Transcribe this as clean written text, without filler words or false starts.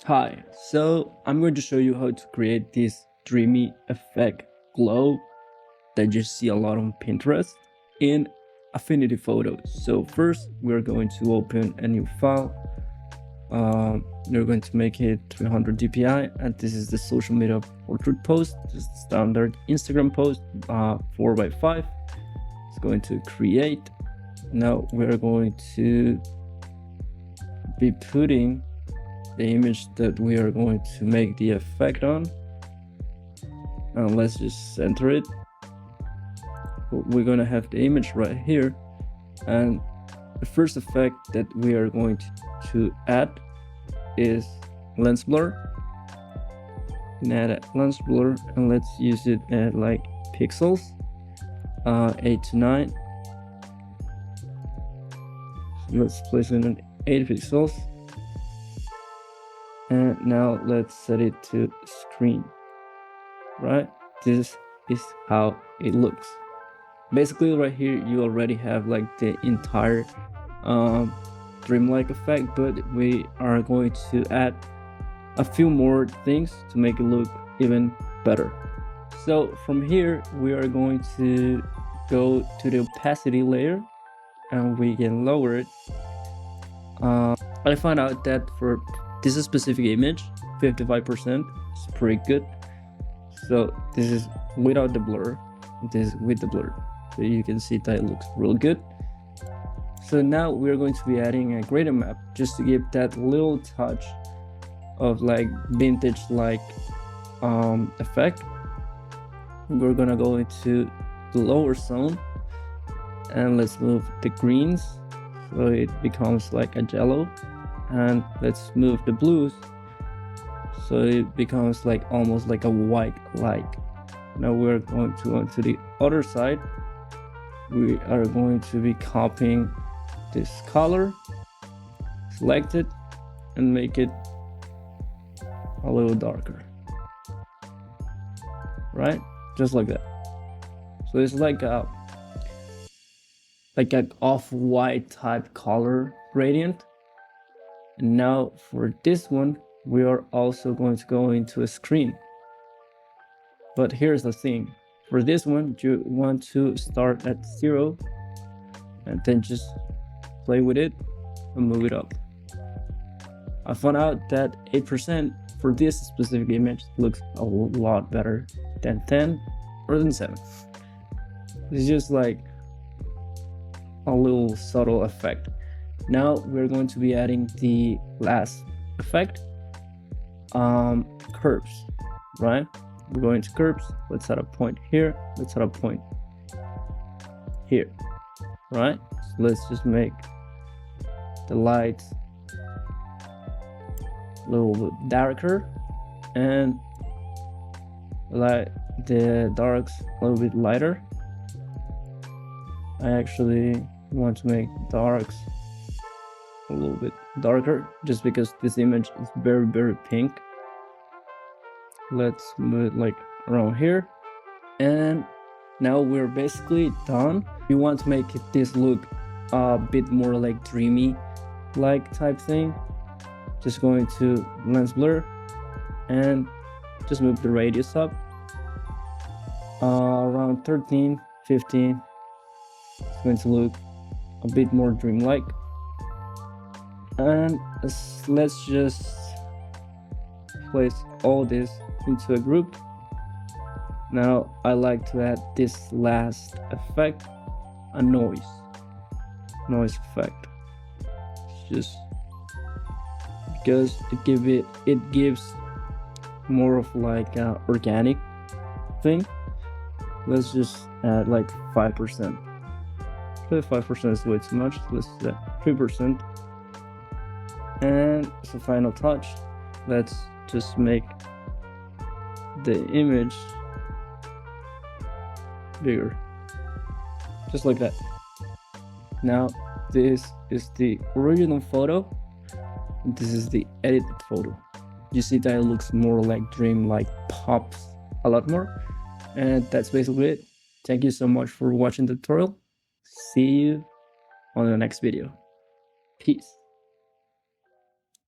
Hi, so I'm going to show you how to create this dreamy effect glow that you see a lot on Pinterest in Affinity Photo. So first we're going to open a new file. We're going to make it 300 dpi, and this is the social media portrait post, just standard Instagram post, 4x5. It's going to create. Now we're going to be putting the image that we are going to make the effect on, and let's just center it. We're going to have the image right here, and the first effect that we are going to add is lens blur. Add a lens blur, and let's use it at like pixels, 8 to 9. Let's place it on 8 pixels. And now let's set it to screen. Right, this is how it looks. Basically right here you already have like the entire dreamlike effect, but we are going to add a few more things to make it look even better. So from here we are going to go to the opacity layer, and we can lower it. I found out that for this specific image 55% is pretty good. So this is without the blur, this is with the blur, so you can see that it looks real good. So now we're going to be adding a gradient map just to give that little touch of like vintage like effect. We're gonna go into the lower zone, and let's move the greens so it becomes like a yellow, and let's move the blues so it becomes like almost like a white light. Now we're going to go to the other side. We are going to be copying this color, select it, and make it a little darker, right? Just like that. So it's like an off-white type color gradient. And now for this one we are also going to go into a screen. But here's the thing, for this one you want to start at 0 and then just play with it and move it up. I found out that 8% for this specific image looks a lot better than 10 or than 7. It's just like a little subtle effect. Now we're going to be adding the last effect, curves, right? We're going to curves. Let's add a point here, let's add a point here, right? So let's just make the lights a little bit darker, and like the darks a little bit lighter. I actually want to make darks a little bit darker just because this image is very pink. Let's move it like around here, and now we're basically done. We want to make this look a bit more like dreamy like type thing. Just going to lens blur and just move the radius up around 13, 15. It's going to look a bit more dreamlike. And let's just place all this into a group. Now I like to add this last effect, a noise effect, just because it gives more of like an organic thing. Let's just add like 5%. 5% is way too much. Let's add 3%. And as a final touch, let's just make the image bigger, just like that. Now this is the original photo, and this is the edited photo. You see that it looks more like dream-like, pops a lot more. And that's basically it. Thank you so much for watching the tutorial. See you on the next video. Peace.